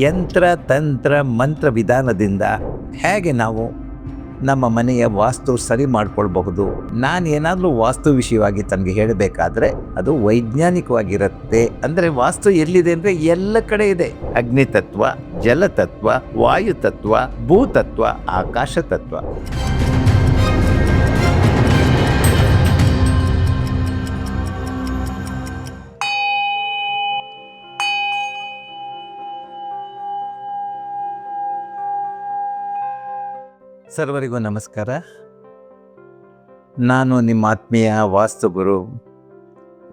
ಯಂತ್ರ ತಂತ್ರ ಮಂತ್ರ ವಿಧಾನದಿಂದ ಹೇಗೆ ನಾವು ನಮ್ಮ ಮನೆಯ ವಾಸ್ತು ಸರಿ ಮಾಡ್ಕೊಳ್ಬಹುದು. ನಾನೇನಾದರೂ ವಾಸ್ತು ವಿಷಯವಾಗಿ ತನಗೆ ಹೇಳಬೇಕಾದ್ರೆ ಅದು ವೈಜ್ಞಾನಿಕವಾಗಿರುತ್ತೆ. ಅಂದರೆ ವಾಸ್ತು ಎಲ್ಲಿದೆ ಅಂದರೆ ಎಲ್ಲ ಕಡೆ ಇದೆ. ಅಗ್ನಿತತ್ವ, ಜಲತತ್ವ, ವಾಯುತತ್ವ, ಭೂತತ್ವ, ಆಕಾಶ ತತ್ವ. ಸರ್ವರಿಗೂ ನಮಸ್ಕಾರ. ನಾನು ನಿಮ್ಮ ಆತ್ಮೀಯ ವಾಸ್ತುಗುರು,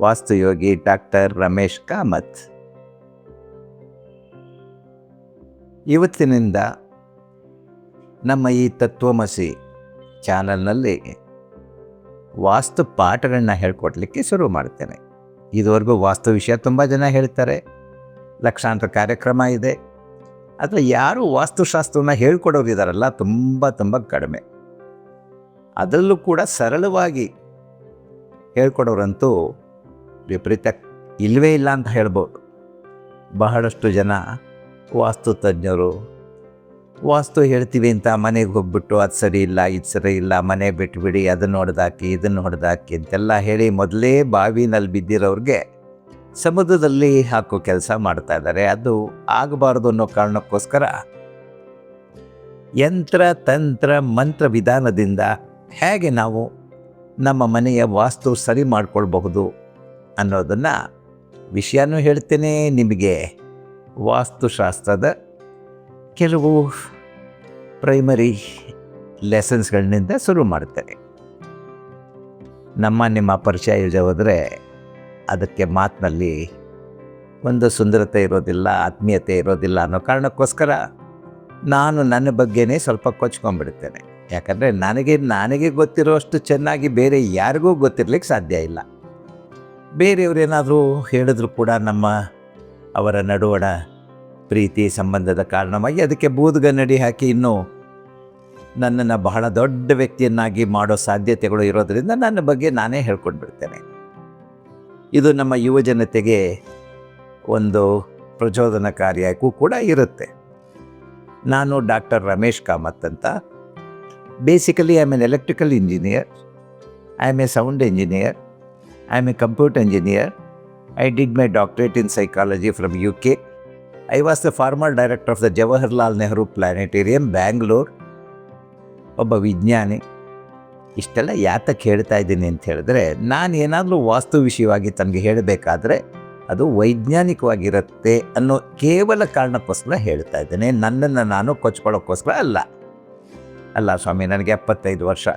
ವಾಸ್ತುಯೋಗಿ ಡಾಕ್ಟರ್ ರಮೇಶ್ ಕಾಮತ್. ಇವತ್ತಿನಿಂದ ನಮ್ಮ ಈ ತತ್ವಮಸಿ ಚಾನಲ್ನಲ್ಲಿ ವಾಸ್ತು ಪಾಠಗಳನ್ನ ಹೇಳ್ಕೊಡ್ಲಿಕ್ಕೆ ಶುರು ಮಾಡ್ತೇನೆ. ಇದುವರೆಗೂ ವಾಸ್ತು ವಿಷಯ ತುಂಬ ಜನ ಹೇಳ್ತಾರೆ, ಲಕ್ಷಾಂತರ ಕಾರ್ಯಕ್ರಮ ಇದೆ. ಆದರೆ ಯಾರು ವಾಸ್ತುಶಾಸ್ತ್ರವನ್ನು ಹೇಳ್ಕೊಡೋರಿದ್ದಾರಲ್ಲ ತುಂಬ ಕಡಿಮೆ. ಅದರಲ್ಲೂ ಕೂಡ ಸರಳವಾಗಿ ಹೇಳ್ಕೊಡೋರಂತೂ ವಿಪರೀತ ಇಲ್ಲವೇ ಇಲ್ಲ ಅಂತ ಹೇಳ್ಬೋದು. ಬಹಳಷ್ಟು ಜನ ವಾಸ್ತು ತಜ್ಞರು ವಾಸ್ತು ಹೇಳ್ತೀವಿ ಅಂತ ಮನೆಗೆ ಹೋಗ್ಬಿಟ್ಟು ಅದು ಸರಿ ಇಲ್ಲ, ಇದು ಸರಿ ಇಲ್ಲ, ಮನೆ ಬಿಟ್ಬಿಡಿ, ಅದನ್ನು ಹೊಡೆದಾಕಿ ಇದನ್ನು ಹೊಡೆದಾಕಿ ಅಂತೆಲ್ಲ ಹೇಳಿ ಮೊದಲೇ ಬಾವಿನಲ್ಲಿ ಬಿದ್ದಿರೋರಿಗೆ ಸಮುದ್ರದಲ್ಲಿ ಹಾಕೋ ಕೆಲಸ ಮಾಡ್ತಾ ಇದ್ದಾರೆ. ಅದು ಆಗಬಾರ್ದು ಅನ್ನೋ ಕಾರಣಕ್ಕೋಸ್ಕರ ಯಂತ್ರ ತಂತ್ರ ಮಂತ್ರ ವಿಧಾನದಿಂದ ಹೇಗೆ ನಾವು ನಮ್ಮ ಮನೆಯ ವಾಸ್ತು ಸರಿ ಮಾಡ್ಕೊಳ್ಬಹುದು ಅನ್ನೋದನ್ನು ವಿಷಯನೂ ಹೇಳ್ತೇನೆ. ನಿಮಗೆ ವಾಸ್ತುಶಾಸ್ತ್ರದ ಕೆಲವು ಪ್ರೈಮರಿ ಲೆಸನ್ಸ್ಗಳಿಂದ ಶುರು ಮಾಡ್ತೇನೆ. ನಿಮ್ಮ ಪರಿಚಯ ಹೋದರೆ ಅದಕ್ಕೆ ಮಾತಿನಲ್ಲಿ ಒಂದು ಸುಂದರತೆ ಇರೋದಿಲ್ಲ, ಆತ್ಮೀಯತೆ ಇರೋದಿಲ್ಲ ಅನ್ನೋ ಕಾರಣಕ್ಕೋಸ್ಕರ ನಾನು ನನ್ನ ಬಗ್ಗೆನೇ ಸ್ವಲ್ಪ ಕೊಚ್ಕೊಂಡ್ಬಿಡ್ತೇನೆ. ಯಾಕಂದರೆ ನನಗೆ ಗೊತ್ತಿರೋಷ್ಟು ಚೆನ್ನಾಗಿ ಬೇರೆ ಯಾರಿಗೂ ಗೊತ್ತಿರಲಿಕ್ಕೆ ಸಾಧ್ಯ ಇಲ್ಲ. ಬೇರೆಯವರೇನಾದರೂ ಹೇಳಿದ್ರು ಕೂಡ ಅವರ ನಡುವಣ ಪ್ರೀತಿ ಸಂಬಂಧದ ಕಾರಣವಾಗಿ ಅದಕ್ಕೆ ಬೂದುಗನ್ನಡಿ ಹಾಕಿ ಇನ್ನೂ ನನ್ನನ್ನು ಬಹಳ ದೊಡ್ಡ ವ್ಯಕ್ತಿಯನ್ನಾಗಿ ಮಾಡೋ ಸಾಧ್ಯತೆಗಳು ಇರೋದರಿಂದ ನನ್ನ ಬಗ್ಗೆ ನಾನೇ ಹೇಳ್ಕೊಂಡ್ಬಿಡ್ತೇನೆ. ಇದು ನಮ್ಮ ಯುವ ಜನತೆಗೆ ಒಂದು ಪ್ರಚೋದನಕಾರಿಯಾಗೂ ಕೂಡ ಇರುತ್ತೆ. ನಾನು ಡಾಕ್ಟರ್ ರಮೇಶ್ ಕಾಮತ್ ಅಂತ. Basically I am an electrical engineer, I am a sound engineer, I am a computer engineer. I did my doctorate in psychology from UK. I was the former director of the Jawaharlal Nehru planetarium, Bangalore. ಒಬ್ಬ ವಿಜ್ಞಾನಿ. ಇಷ್ಟೆಲ್ಲ ಯಾತಕ್ಕೆ ಹೇಳ್ತಾ ಇದ್ದೀನಿ ಅಂತ ಹೇಳಿದ್ರೆ, ನಾನು ಏನಾದರೂ ವಾಸ್ತು ವಿಷಯವಾಗಿ ತನಗೆ ಹೇಳಬೇಕಾದ್ರೆ ಅದು ವೈಜ್ಞಾನಿಕವಾಗಿರುತ್ತೆ ಅನ್ನೋ ಕೇವಲ ಕಾರಣಕ್ಕೋಸ್ಕರ ಹೇಳ್ತಾ ಇದ್ದೇನೆ. ನನ್ನನ್ನು ನಾನು ಕೊಚ್ಕೊಳ್ಳೋಕ್ಕೋಸ್ಕರ ಅಲ್ಲ ಸ್ವಾಮಿ, ನನಗೆ 75 ವರ್ಷ,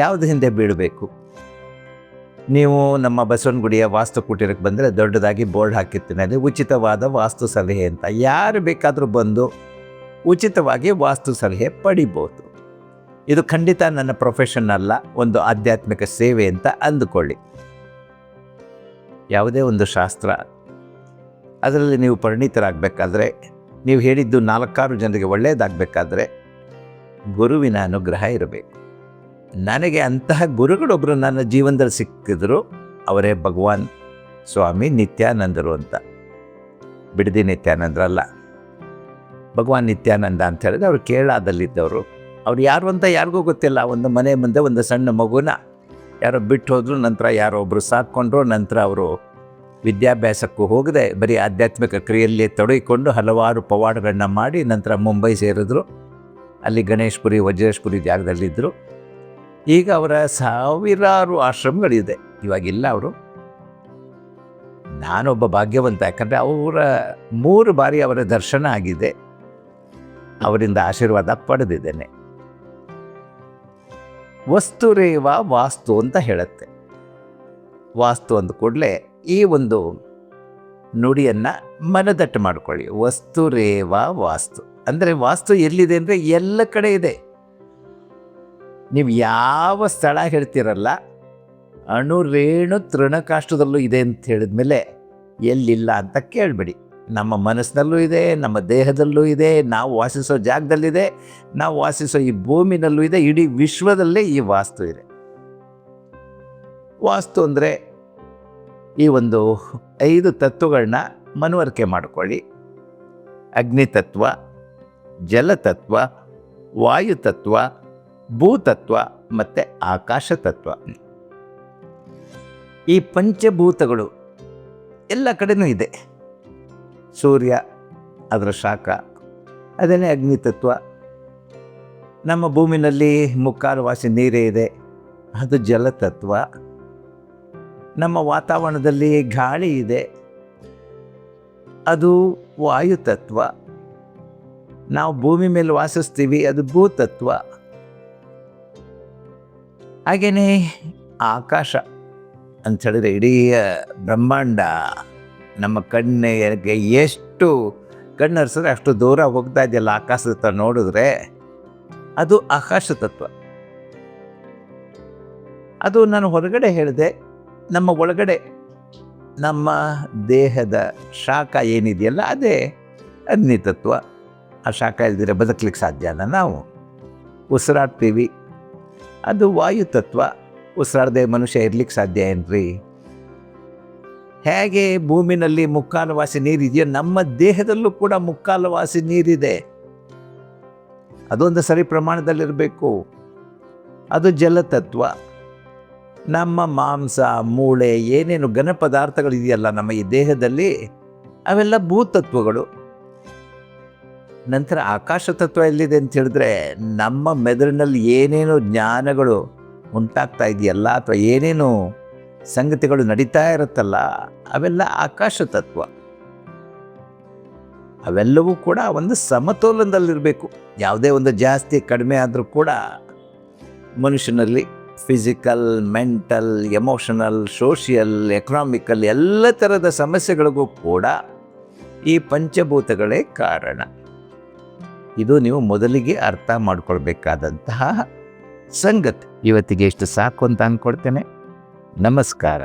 ಯಾವುದು ಹಿಂದೆ ಬೀಳಬೇಕು. ನೀವು ನಮ್ಮ ಬಸವನಗುಡಿಯ ವಾಸ್ತು ಕುಟೀರಕ್ಕೆ ಬಂದರೆ ದೊಡ್ಡದಾಗಿ ಬೋರ್ಡ್ ಹಾಕಿರ್ತೀನಿ, ಅಲ್ಲಿ ಉಚಿತವಾದ ವಾಸ್ತು ಸಲಹೆ ಅಂತ. ಯಾರು ಬೇಕಾದರೂ ಬಂದು ಉಚಿತವಾಗಿ ವಾಸ್ತು ಸಲಹೆ ಪಡಿಬೋದು. ಇದು ಖಂಡಿತ ನನ್ನ ಪ್ರೊಫೆಷನ್ ಅಲ್ಲ, ಒಂದು ಆಧ್ಯಾತ್ಮಿಕ ಸೇವೆ ಅಂತ ಅಂದುಕೊಳ್ಳಿ. ಯಾವುದೇ ಒಂದು ಶಾಸ್ತ್ರ, ಅದರಲ್ಲಿ ನೀವು ಪರಿಣಿತರಾಗಬೇಕಾದ್ರೆ, ನೀವು ಹೇಳಿದ್ದು 4-6 ಜನರಿಗೆ ಒಳ್ಳೆಯದಾಗಬೇಕಾದ್ರೆ ಗುರುವಿನ ಅನುಗ್ರಹ ಇರಬೇಕು. ನನಗೆ ಅಂತಹ ಗುರುಗಳೊಬ್ಬರು ನನ್ನ ಜೀವನದಲ್ಲಿ ಸಿಕ್ಕಿದ್ರು. ಅವರೇ ಭಗವಾನ್ ಸ್ವಾಮಿ ನಿತ್ಯಾನಂದರು ಅಂತ. ಬಿಡದಿ ನಿತ್ಯಾನಂದರಲ್ಲ, ಭಗವಾನ್ ನಿತ್ಯಾನಂದ ಅಂತ ಹೇಳಿದ್ರೆ ಅವರು ಕೇರಳದಲ್ಲಿದ್ದವರು. ಅವ್ರು ಯಾರು ಅಂತ ಯಾರಿಗೂ ಗೊತ್ತಿಲ್ಲ. ಒಂದು ಮನೆ ಮುಂದೆ ಒಂದು ಸಣ್ಣ ಮಗುನ ಯಾರೋ ಬಿಟ್ಟು ಹೋದ್ರು, ನಂತರ ಯಾರೋ ಒಬ್ಬರು ಸಾಕ್ಕೊಂಡ್ರು. ನಂತರ ಅವರು ವಿದ್ಯಾಭ್ಯಾಸಕ್ಕೂ ಹೋಗದೆ ಬರೀ ಆಧ್ಯಾತ್ಮಿಕ ಕ್ರಿಯೆಯಲ್ಲಿ ತೊಡಗಿಕೊಂಡು ಹಲವಾರು ಪವಾಡಗಳನ್ನ ಮಾಡಿ ನಂತರ ಮುಂಬೈ ಸೇರಿದ್ರು. ಅಲ್ಲಿ ಗಣೇಶ್ಪುರಿ, ವಜ್ರೇಶ್ಪುರಿ ಜಾಗದಲ್ಲಿದ್ದರು. ಈಗ ಅವರ ಸಾವಿರಾರು ಆಶ್ರಮಗಳಿದೆ. ಇವಾಗಿಲ್ಲ ಅವರು. ನಾನೊಬ್ಬ ಭಾಗ್ಯವಂತ, ಯಾಕಂದರೆ ಅವರ 3 ಬಾರಿ ಅವರ ದರ್ಶನ ಆಗಿದೆ, ಅವರಿಂದ ಆಶೀರ್ವಾದ ಪಡೆದಿದ್ದೇನೆ. ವಸ್ತುರೇವ ವಾಸ್ತು ಅಂತ ಹೇಳುತ್ತೆ. ವಾಸ್ತು ಅಂದ ಕೂಡಲೇ ಈ ಒಂದು ನುಡಿಯನ್ನು ಮನದಟ್ಟು ಮಾಡಿಕೊಳ್ಳಿ. ವಸ್ತುರೇವ ವಾಸ್ತು ಅಂದರೆ ವಾಸ್ತು ಎಲ್ಲಿದೆ ಅಂದರೆ ಎಲ್ಲ ಕಡೆ ಇದೆ. ನೀವು ಯಾವ ಸ್ಥಳ ಹೇಳ್ತೀರಲ್ಲ, ಅಣುರೇಣು ತೃಣಕಾಷ್ಟದಲ್ಲೂ ಇದೆ ಅಂತ ಹೇಳಿದ್ಮೇಲೆ ಎಲ್ಲಿಲ್ಲ ಅಂತ ಕೇಳಬೇಡಿ. ನಮ್ಮ ಮನಸ್ಸಿನಲ್ಲೂ ಇದೆ, ನಮ್ಮ ದೇಹದಲ್ಲೂ ಇದೆ, ನಾವು ವಾಸಿಸೋ ಜಾಗದಲ್ಲಿದೆ, ನಾವು ವಾಸಿಸೋ ಈ ಭೂಮಿನಲ್ಲೂ ಇದೆ, ಇಡೀ ವಿಶ್ವದಲ್ಲೇ ಈ ವಾಸ್ತು ಇದೆ. ವಾಸ್ತು ಅಂದರೆ ಈ ಒಂದು 5 ತತ್ವಗಳನ್ನ ಮನವರಿಕೆ ಮಾಡಿಕೊಳ್ಳಿ. ಅಗ್ನಿತತ್ವ, ಜಲತತ್ವ, ವಾಯುತತ್ವ, ಭೂತತ್ವ ಮತ್ತು ಆಕಾಶತತ್ವ. ಈ ಪಂಚಭೂತಗಳು ಎಲ್ಲ ಕಡೆನೂ ಇದೆ. ಸೂರ್ಯ ಅದರ ಶಾಖ, ಅದೇನೇ ಅಗ್ನಿತತ್ವ. ನಮ್ಮ ಭೂಮಿನಲ್ಲಿ ಮುಕ್ಕಾಲು ವಾಸಿ ನೀರೇ ಇದೆ, ಅದು ಜಲತತ್ವ. ನಮ್ಮ ವಾತಾವರಣದಲ್ಲಿ ಗಾಳಿ ಇದೆ, ಅದು ವಾಯುತತ್ವ. ನಾವು ಭೂಮಿ ಮೇಲೆ ವಾಸಿಸ್ತೀವಿ, ಅದು ಭೂತತ್ವ. ಹಾಗೆಯೇ ಆಕಾಶ ಅಂಥೇಳಿದ್ರೆ ಇಡೀ ಬ್ರಹ್ಮಾಂಡ ನಮ್ಮ ಕಣ್ಣಿಗೆ ಎಷ್ಟು ಕಣ್ಣರಿಸಿದ್ರೆ ಅಷ್ಟು ದೂರ ಹೋಗ್ತಾ ಇದೆಯಲ್ಲ ಆಕಾಶದ ಹತ್ರ ನೋಡಿದ್ರೆ, ಅದು ಆಕಾಶ ತತ್ವ. ಅದು ನಾನು ಹೊರಗಡೆ ಹೇಳಿದೆ. ನಮ್ಮ ಒಳಗಡೆ ನಮ್ಮ ದೇಹದ ಶಾಖ ಏನಿದೆಯಲ್ಲ ಅದೇ ಅಗ್ನಿತತ್ವ. ಆ ಶಾಖ ಇಲ್ದಿರ ಬದುಕಲಿಕ್ಕೆ ಸಾಧ್ಯನ? ನಾವು ಉಸಿರಾಡ್ತೀವಿ, ಅದು ವಾಯುತತ್ವ. ಉಸಿರಾಡದೆ ಮನುಷ್ಯ ಇರ್ಲಿಕ್ಕೆ ಸಾಧ್ಯ ಏನ್ರಿ? ಹೇಗೆ ಭೂಮಿನಲ್ಲಿ ಮುಕ್ಕಾಲು ವಾಸಿ ನೀರಿದೆಯೋ ನಮ್ಮ ದೇಹದಲ್ಲೂ ಕೂಡ ಮುಕ್ಕಾಲು ವಾಸಿ ನೀರಿದೆ. ಅದೊಂದು ಸರಿ ಪ್ರಮಾಣದಲ್ಲಿರಬೇಕು. ಅದು ಜಲತತ್ವ. ನಮ್ಮ ಮಾಂಸ, ಮೂಳೆ, ಏನೇನು ಘನ ಪದಾರ್ಥಗಳಿದೆಯಲ್ಲ ನಮ್ಮ ಈ ದೇಹದಲ್ಲಿ, ಅವೆಲ್ಲ ಭೂತತ್ವಗಳು. ನಂತರ ಆಕಾಶ ತತ್ವ ಎಲ್ಲಿದೆ ಅಂತ ಹೇಳಿದ್ರೆ, ನಮ್ಮ ಮೆದುಳಿನಲ್ಲಿ ಏನೇನು ಜ್ಞಾನಗಳು ಉಂಟಾಗ್ತಾ ಇದೆಯಲ್ಲ ಅಥವಾ ಏನೇನು ಸಂಗತಿಗಳು ನಡೀತಾ ಇರುತ್ತಲ್ಲ, ಅವೆಲ್ಲ ಆಕಾಶ ತತ್ವ. ಅವೆಲ್ಲವೂ ಕೂಡ ಒಂದು ಸಮತೋಲನದಲ್ಲಿರಬೇಕು. ಯಾವುದೇ ಒಂದು ಜಾಸ್ತಿ ಕಡಿಮೆ ಆದರೂ ಕೂಡ ಮನುಷ್ಯನಲ್ಲಿ physical, mental, emotional, social, economical ಎಲ್ಲ ಥರದ ಸಮಸ್ಯೆಗಳಿಗೂ ಕೂಡ ಈ ಪಂಚಭೂತಗಳೇ ಕಾರಣ. ಇದು ನೀವು ಮೊದಲಿಗೆ ಅರ್ಥ ಮಾಡ್ಕೊಳ್ಬೇಕಾದಂತಹ ಸಂಗತಿ. ಇವತ್ತಿಗೆ ಇಷ್ಟು ಸಾಕು ಅಂತ ಅಂದ್ಕೊಡ್ತೇನೆ. ನಮಸ್ಕಾರ.